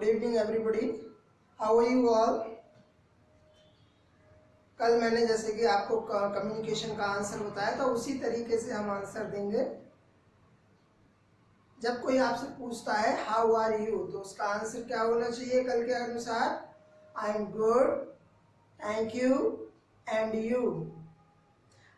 Good evening everybody, how are you all. कल मैंने जैसे कि आपको कम्युनिकेशन का आंसर बताया था, उसी तरीके से हम आंसर देंगे। जब कोई आपसे पूछता है हाउ आर यू, तो उसका आंसर क्या होना चाहिए कल के अनुसार? आई am good, thank you and you.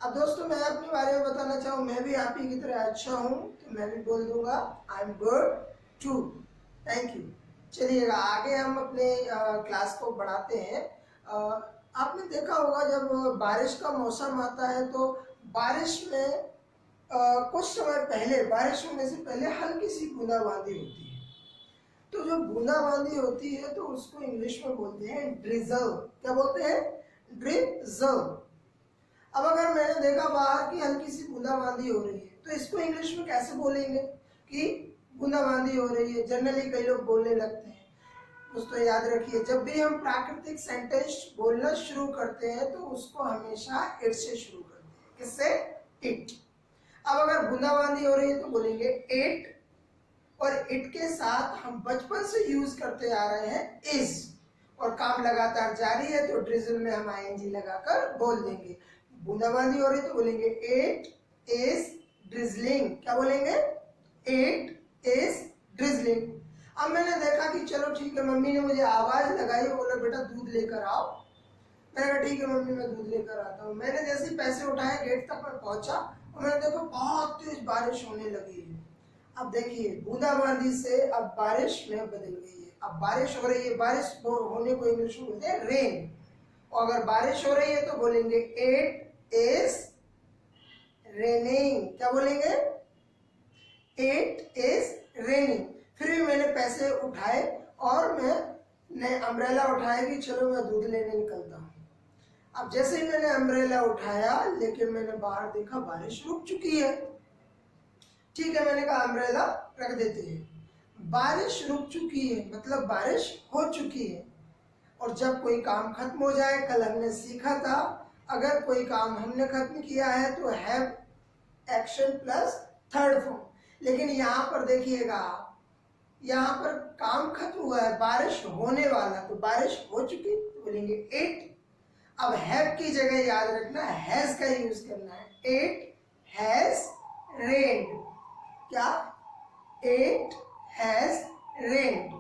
अब दोस्तों मैं अपने बारे में बताना चाहूँ, मैं भी आप ही की तरह अच्छा हूँ, तो मैं भी बोल दूंगा I am good too, thank you. चलिएगा आगे हम अपने क्लास को बढ़ाते हैं। आपने देखा होगा जब बारिश का मौसम आता है तो बारिश में कुछ समय पहले, बारिश होने से पहले हल्की सी बूंदाबांदी होती है। तो जो बूंदाबांदी होती है तो उसको इंग्लिश में बोलते हैं ड्रिजल। क्या बोलते हैं? ड्रिजल। अब अगर मैंने देखा बाहर की हल्की सी बूंदाबांदी हो रही है तो इसको इंग्लिश में कैसे बोलेंगे कि बूंदाबांदी हो रही है? जनरली कई लोग बोलने लगते हैं। दोस्तों याद रखिए, जब भी हम प्राकृतिक सेंटेंस बोलना शुरू करते हैं तो उसको हमेशा इट से शुरू करते हैं। किससे? इट। अब अगर बूंदाबांदी हो रही है तो बोलेंगे इट, और इट के साथ हम बचपन से यूज करते आ रहे हैं इज, और काम लगातार जारी है तो ड्रिजल में हम आईएनजी लगाकर बोल देंगे। बूंदाबांदी हो रही तो बोलेंगे इट इज ड्रिजलिंग। क्या बोलेंगे? It is drizzling. अब मैंने देखा कि चलो ठीक है, मम्मी ने मुझे आवाज लगाई, बोला बेटा दूध लेकर आओ। मैंने कहा ठीक है मम्मी, मैं दूध लेकर आता हूँ। मैंने जैसे ही पैसे उठाए, गेट तक मैं पहुंचा और मैंने देखा बहुत तेज बारिश होने लगी है। अब देखिए बूंदाबांदी से अब बारिश में बदल गई है। अब बारिश हो रही है, बारिश होने को इंग्लिश में बोलते हैं रेन। और अगर बारिश हो रही है तो बोलेंगे इट इज रेनिंग। क्या बोलेंगे? It is raining. फिर भी मैंने पैसे उठाए और मैंने अम्ब्रेला उठाया कि चलो मैं दूध लेने निकलता हूँ। अब जैसे ही मैंने अम्ब्रेला उठाया, लेकिन मैंने बाहर देखा बारिश रुक चुकी है। ठीक है, मैंने कहा अम्ब्रेला रख देते हैं। बारिश रुक चुकी है मतलब बारिश हो चुकी है। और जब कोई काम खत्म हो जाए, कल हमने सीखा था अगर कोई काम हमने खत्म किया है तो have action plus third form. लेकिन यहाँ पर देखिएगा, यहाँ पर काम खत्म हुआ है, बारिश होने वाला, तो बारिश हो चुकी तो बोलेंगे इट। अब हैव की जगह याद रखना हैज का यूज करना है। इट हैज रेन्ड। क्या? इट हैज रेन्ड।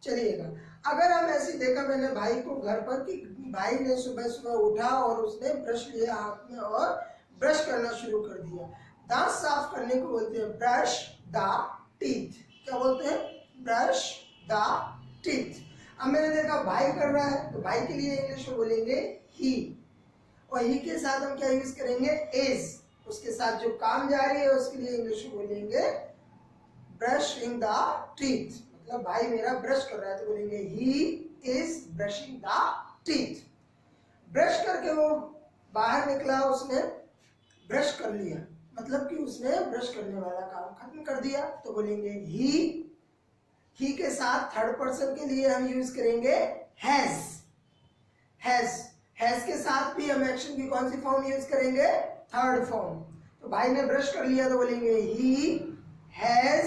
चलिएगा, अगर हम ऐसे देखा, मैंने भाई को घर पर कि भाई ने सुबह सुबह उठा और उसने ब्रश लिया हाथ में और ब्रश करना शुरू कर दिया। दांत साफ करने को बोलते हैं ब्रश द टीथ। क्या बोलते हैं? Brush the teeth. अब मैंने देखा भाई कर रहा है तो भाई के लिए इंग्लिश में बोलेंगे ही, और ही के साथ हम क्या यूज करेंगे? इज। उसके साथ जो काम जारी है उसके लिए इंग्लिश में बोलेंगे ब्रशिंग द टीथ। मतलब भाई मेरा ब्रश कर रहा है तो बोलेंगे he is brushing the teeth. Brush करके वो बाहर निकला, उसने ब्रश कर लिया, मतलब कि उसने ब्रश करने वाला काम खत्म कर दिया, तो बोलेंगे ही के साथ थर्ड पर्सन के लिए हम यूज करेंगे हैज। हैज के साथ भी हम एक्शन की कौन सी फॉर्म यूज करेंगे? Third form. तो भाई ने ब्रश कर लिया तो बोलेंगे he has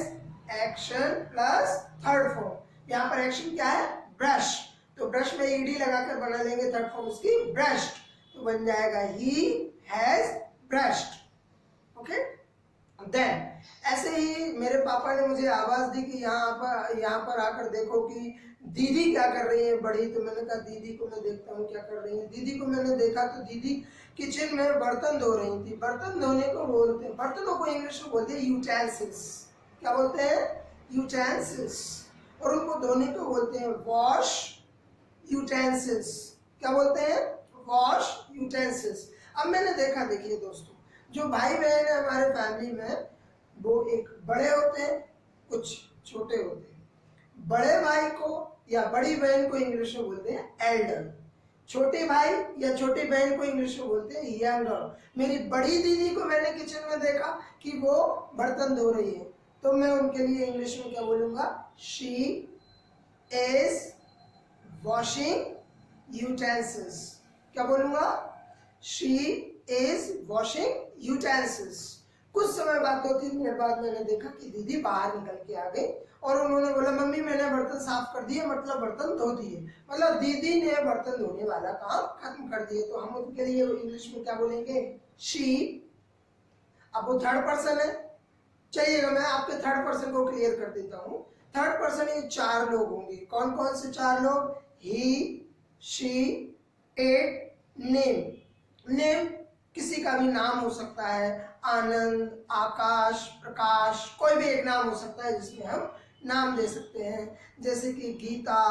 action plus third form. यहाँ पर एक्शन क्या है? ब्रश। तो ब्रश में ईडी लगाकर बना लेंगे थर्ड फॉर्म उसकी ब्रश्ड, तो बन जाएगा he has brushed. Okay. Then ऐसे ही मेरे पापा ने मुझे आवाज दी कि यहाँ पर आकर देखो कि दीदी क्या कर रही है बड़ी। तो मैंने कहा दीदी को मैं देखता हूँ क्या कर रही है। दीदी को मैंने देखा तो दीदी किचन में बर्तन धो रही थी। बर्तन धोने को बोलते हैं, बर्तनों को इंग्लिश में बोलते हैं यूटेंसिल्स। क्या बोलते हैं? यूटेंसिल्स। और उनको धोने को बोलते हैं वॉश यूटेंसिल्स। क्या बोलते हैं? Wash utensils. अब मैंने देखा, देखिए दोस्तों, जो भाई बहन है हमारे फैमिली में, वो एक बड़े होते हैं, कुछ छोटे होते हैं। बड़े भाई को या बड़ी बहन को इंग्लिश में बोलते हैं एल्डर। छोटे भाई या छोटी बहन को इंग्लिश में बोलते हैं यंगर। मेरी बड़ी दीदी को मैंने किचन में देखा कि वो बर्तन धो रही है, तो मैं उनके लिए इंग्लिश में क्या बोलूंगा? She is washing utensils. क्या बोलूंगा? She is washing utensils. कुछ समय बाद, 2-3 मिनट बाद मैंने देखा कि दीदी बाहर निकल के आ गई और उन्होंने बोला मम्मी मैंने बर्तन साफ कर दिए, मतलब बर्तन धो दिए, मतलब दीदी ने बर्तन धोने वाला काम खत्म कर दिए। तो हम उनके लिए इंग्लिश में क्या बोलेंगे? शी। अब वो थर्ड पर्सन है, चलिएगा मैं आपके थर्ड पर्सन को क्लियर कर देता हूँ। थर्ड पर्सन ये 4 लोग होंगे। कौन कौन से 4 लोग? ही, शी, इट, नेम। नेम किसी का भी नाम हो सकता है, आनंद, आकाश, प्रकाश, कोई भी एक नाम हो सकता है जिसमें हम नाम दे सकते हैं, जैसे कि गीता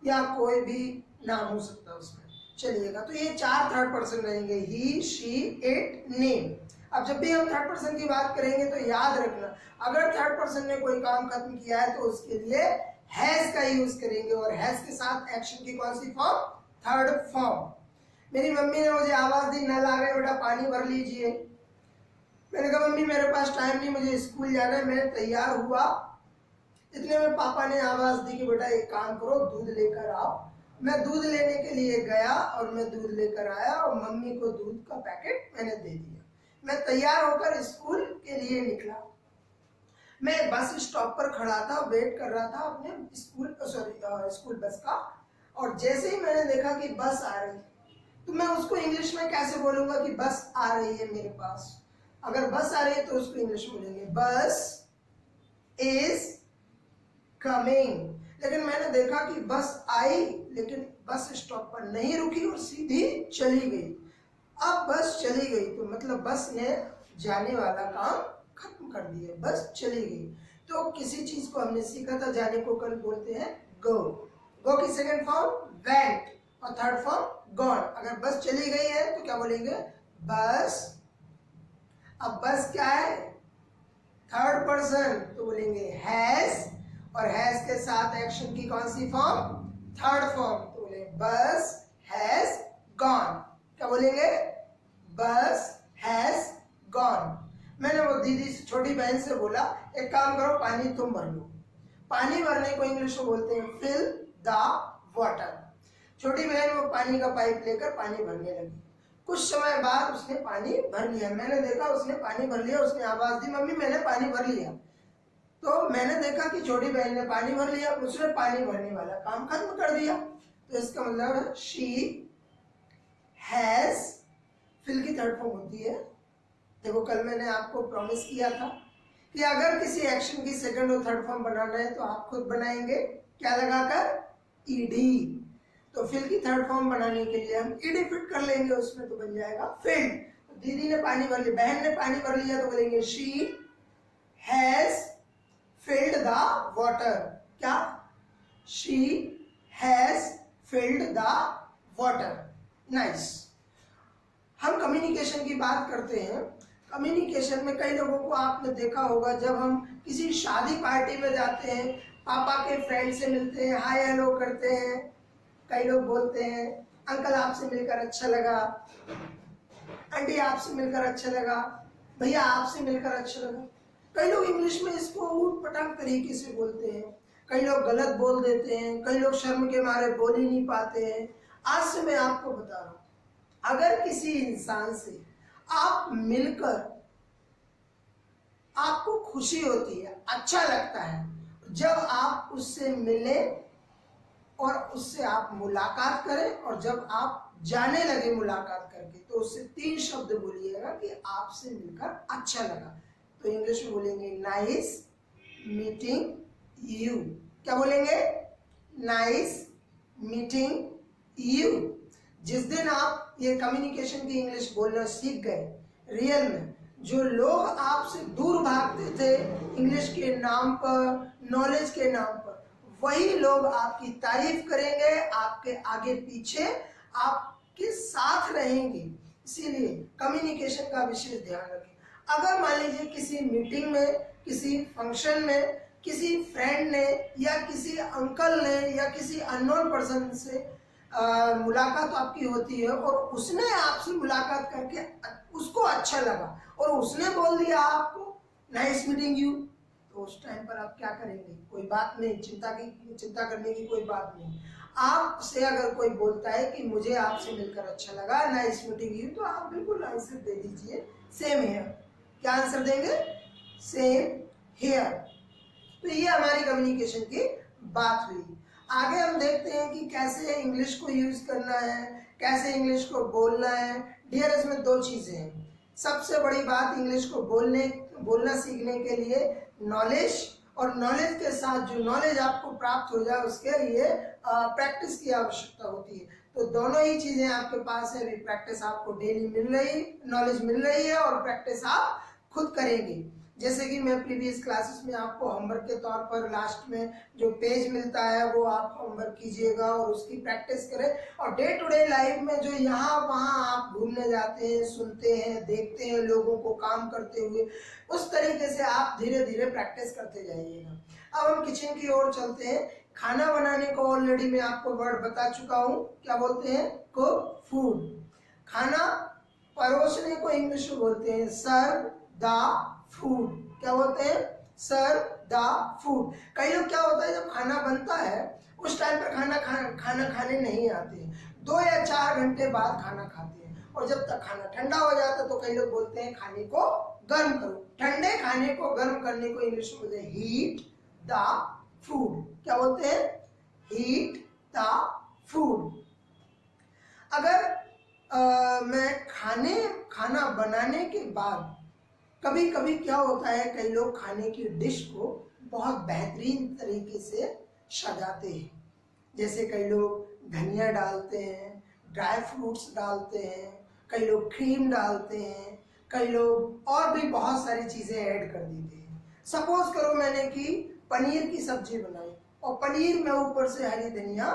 या कोई भी नाम हो सकता है उसमें। चलिएगा, तो ये 4 थर्ड पर्सन रहेंगे, ही, शी, इट, नेम। अब जब भी हम थर्ड पर्सन की बात करेंगे तो याद रखना, अगर थर्ड पर्सन ने कोई काम खत्म किया है तो उसके लिए हैज का यूज करेंगे, और हैज के साथ एक्शन की कौन सी फॉर्म? Third form. मेरी मम्मी ने मुझे आवाज दी, नल आ गए बेटा पानी भर लीजिए। मैंने कहा मम्मी मेरे पास टाइम नहीं, मुझे स्कूल जाना है। मैं तैयार हुआ, इतने में पापा ने आवाज दी कि बेटा एक काम करो, दूध लेकर आओ। मैं दूध लेने के लिए गया और मैं दूध लेकर आया और मम्मी को दूध का पैकेट मैंने दे दिया। मैं तैयार होकर स्कूल के लिए निकला। मैं बस स्टॉप पर खड़ा था, वेट कर रहा था अपने स्कूल बस का, और जैसे ही मैंने देखा कि बस आ रही, तो मैं उसको इंग्लिश में कैसे बोलूंगा कि बस आ रही है मेरे पास? अगर बस आ रही है तो उसको इंग्लिश में बोलेंगे बस इज कमिंग। लेकिन मैंने देखा कि बस आई, लेकिन बस स्टॉप पर नहीं रुकी और सीधी चली गई। अब बस चली गई तो मतलब बस ने जाने वाला काम खत्म कर दिया, बस चली गई। तो किसी चीज को हमने सीखा था, जाने को कल बोलते हैं गो। गो की सेकंड फॉर्म वेंट और थर्ड फॉर्म गॉन। अगर बस चली गई है तो क्या बोलेंगे? बस। अब बस क्या है? थर्ड पर्सन, तो बोलेंगे हैज, और हैज के साथ एक्शन की कौन सी फॉर्म? थर्ड फॉर्म, तो बोलेंगे बस हैज गॉन। क्या बोलेंगे? बस हैज गॉन। मैंने वो दीदी से, छोटी बहन से बोला एक काम करो, पानी तुम भर लो। पानी भरने को इंग्लिश में बोलते हैं फिल द वाटर। छोटी बहन वो पानी का पाइप लेकर पानी भरने लगी। कुछ समय बाद उसने पानी भर लिया। मैंने देखा उसने पानी भर लिया, उसने आवाज दी मम्मी मैंने पानी भर लिया। तो मैंने देखा कि छोटी बहन ने पानी भर लिया, उसने पानी भरने वाला काम खत्म कर दिया। तो इसका मतलब है शी हैज, फिल की थर्ड फॉर्म होती है। देखो कल मैंने आपको प्रॉमिस किया था कि अगर किसी एक्शन की सेकंड और थर्ड फॉर्म बनाना है तो आप खुद बनाएंगे, क्या लगाकर? ईडी। तो फिल की थर्ड फॉर्म बनाने के लिए हम ईडी फिट कर लेंगे उसमें, तो बन जाएगा फिल्ड। तो दीदी ने पानी भर लिया, बहन ने पानी भर लिया, तो बोलेंगे she has filled the water. क्या? She has filled the water. Nice. हम कम्युनिकेशन की बात करते हैं। कम्युनिकेशन में कई लोगों को आपने देखा होगा, जब हम किसी शादी पार्टी में जाते हैं, पापा के फ्रेंड से मिलते हैं, हाय हेलो करते हैं, कई लोग बोलते हैं अंकल आपसे मिलकर अच्छा लगा, आंटी आपसे मिलकर अच्छा लगा, भैया आपसे मिलकर अच्छा लगा। कई लोग इंग्लिश में इसको ऊट-पटांग तरीके से बोलते हैं, कई लोग गलत बोल देते हैं, कई लोग शर्म के मारे बोल ही नहीं पाते हैं। आज से मैं आपको बता रहा हूँ, अगर किसी इंसान से आप मिलकर आपको खुशी होती है, अच्छा लगता है, जब आप उससे मिले और उससे आप मुलाकात करें, और जब आप जाने लगे मुलाकात करके, तो उससे 3 शब्द बोलिएगा कि आपसे मिलकर अच्छा लगा। तो इंग्लिश में बोलेंगे नाइस मीटिंग यू। क्या बोलेंगे? Nice meeting you. जिस दिन आप ये कम्युनिकेशन की इंग्लिश बोलना सीख गए, रियल में जो लोग आपसे दूर भागते थे इंग्लिश के नाम पर, नॉलेज के नाम पर, वही लोग आपकी तारीफ करेंगे, आपके आगे पीछे आपके साथ रहेंगे। इसीलिए कम्युनिकेशन का विशेष ध्यान रखें। अगर मान लीजिए किसी मीटिंग में, किसी फंक्शन में, किसी फ्रेंड ने या किसी अंकल ने या किसी अननोन पर्सन से मुलाकात आपकी होती है और उसने आपसे मुलाकात करके उसको अच्छा लगा और उसने बोल दिया आपको नाइस मीटिंग यू, तो उस टाइम पर आप क्या करेंगे? कोई बात नहीं, चिंता करने की कोई बात नहीं। आपसे अगर कोई बोलता है कि मुझे आपसे मिलकर अच्छा लगा, नाइस मीटिंग यू, तो आप बिल्कुल आंसर दे दीजिए सेम हियर। क्या आंसर देंगे? Same here. तो ये हमारी कम्युनिकेशन की बात हुई। आगे हम देखते हैं कि कैसे इंग्लिश को यूज करना है, कैसे इंग्लिश को बोलना है। डियर, इसमें दो चीजें हैं। सबसे बड़ी बात, इंग्लिश को बोलना सीखने के लिए नॉलेज, और नॉलेज के साथ जो नॉलेज आपको प्राप्त हो जाए उसके लिए प्रैक्टिस की आवश्यकता होती है। तो दोनों ही चीजें आपके पास है। अभी प्रैक्टिस आपको डेली मिल रही, नॉलेज मिल रही है, और प्रैक्टिस आप खुद करेंगे। जैसे कि मैं प्रीवियस क्लासेस में आपको होमवर्क के तौर पर लास्ट में जो पेज मिलता है वो आप होमवर्क कीजिएगा और उसकी प्रैक्टिस करें। और डे टू डे लाइफ में जो यहाँ वहाँ आप घूमने जाते हैं, सुनते हैं, देखते हैं लोगों को काम करते हुए, उस तरीके से आप धीरे धीरे प्रैक्टिस करते जाइएगा। अब हम किचन की ओर चलते हैं। खाना बनाने को ऑलरेडी मैं आपको वर्ड बता चुका हूँ, क्या बोलते हैं? Cook, food. खाना परोसने को इंग्लिश में बोलते हैं सर्व द फूड। क्या बोलते हैं? Serve the food. कई लोग क्या होता है, जब खाना बनता है उस टाइम पर खाना खाने नहीं आते हैं, 2 या 4 घंटे बाद खाना खाते हैं, और जब तक खाना ठंडा हो जाता है तो कई लोग बोलते हैं खाने को गर्म करो। ठंडे खाने को गर्म करने को इंग्लिश में बोलते हैं हीट द फूड। क्या बोलते हैं? Heat the food. अगर मैं खाना बनाने के बाद कभी कभी क्या होता है, कई लोग खाने की डिश को बहुत बेहतरीन तरीके से सजाते हैं। जैसे कई लोग धनिया डालते हैं, ड्राई फ्रूट्स डालते हैं, कई लोग क्रीम डालते हैं, कई लोग और भी बहुत सारी चीजें ऐड कर देते हैं। सपोज करो मैंने कि पनीर की सब्जी बनाई और पनीर में ऊपर से हरी धनिया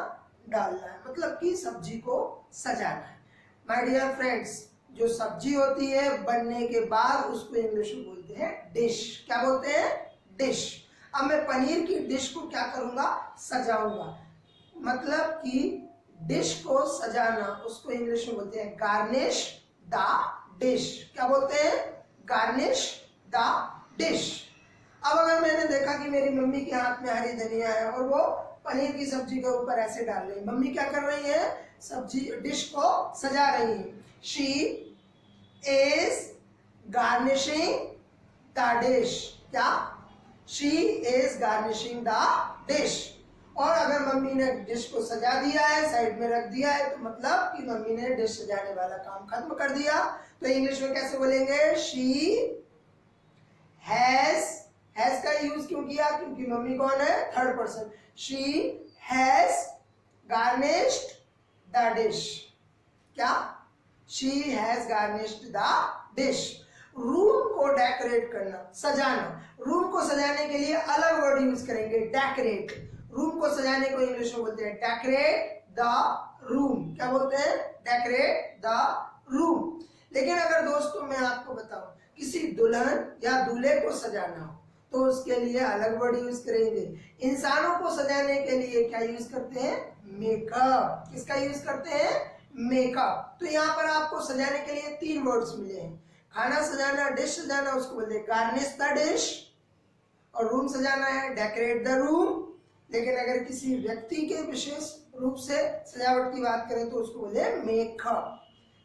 डालना है, मतलब कि सब्जी को सजाना है। माय डियर फ्रेंड्स, जो सब्जी होती है बनने के बाद उसको इंग्लिश में बोलते हैं डिश। क्या बोलते हैं? डिश। अब मैं पनीर की डिश को क्या करूंगा? सजाऊंगा। मतलब कि डिश को सजाना, उसको इंग्लिश में बोलते हैं गार्निश द डिश। क्या बोलते हैं? Garnish the dish. अब अगर मैंने देखा कि मेरी मम्मी के हाथ में हरी धनिया है और वो पनीर की सब्जी के ऊपर ऐसे डाल रही है, मम्मी क्या कर रही है? सब्जी डिश को सजा रही है। She is garnishing the dish. क्या? She is garnishing the dish. और अगर मम्मी ने डिश को सजा दिया है, साइड में रख दिया है, तो मतलब कि मम्मी ने डिश सजाने वाला काम खत्म कर दिया। तो इंग्लिश में कैसे बोलेंगे? She has का यूज क्यों किया? क्योंकि मम्मी कौन है? Third person. She has garnished the dish. क्या? She has garnished the dish. Room को डेकोरेट करना, सजाना। रूम को सजाने के लिए अलग वर्ड यूज करेंगे, डेकोरेट। रूम को सजाने को इंग्लिश में बोलते हैं डेकोरेट द रूम। क्या बोलते हैं? Decorate the room. लेकिन अगर दोस्तों मैं आपको बताऊं, किसी दुल्हन या दूल्हे को सजाना हो तो उसके लिए अलग वर्ड यूज करेंगे। इंसानों को सजाने के लिए क्या यूज करते हैं? मेकअप। किसका यूज करते हैं? मेकअप। तो यहाँ पर आपको सजाने के लिए 3 वर्ड्स मिले हैं। खाना सजाना, डिश सजाना, उसको बोलते हैं गार्निश द डिश, और रूम सजाना है डेकोरेट द रूम। लेकिन अगर किसी व्यक्ति के विशेष रूप से सजावट की बात करें तो उसको बोलते हैं मेकअप।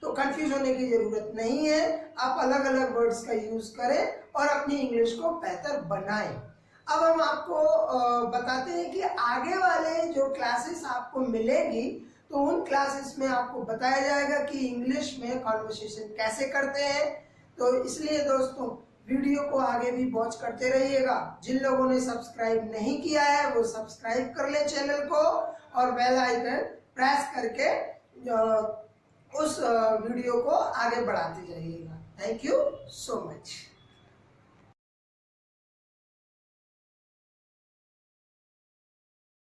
तो कंफ्यूज होने की जरूरत नहीं है, आप अलग अलग वर्ड्स का यूज करें और अपनी इंग्लिश को बेहतर बनाएं। अब हम आपको बताते हैं कि आगे वाले जो क्लासेस आपको मिलेगी तो उन क्लासेस में आपको बताया जाएगा कि इंग्लिश में कॉन्वर्सेशन कैसे करते हैं। तो इसलिए दोस्तों वीडियो को आगे भी वॉच करते रहिएगा। जिन लोगों ने सब्सक्राइब नहीं किया है वो सब्सक्राइब कर ले चैनल को और बेल आइकन प्रेस करके उस वीडियो को आगे बढ़ाते जाइएगा। Thank you so much.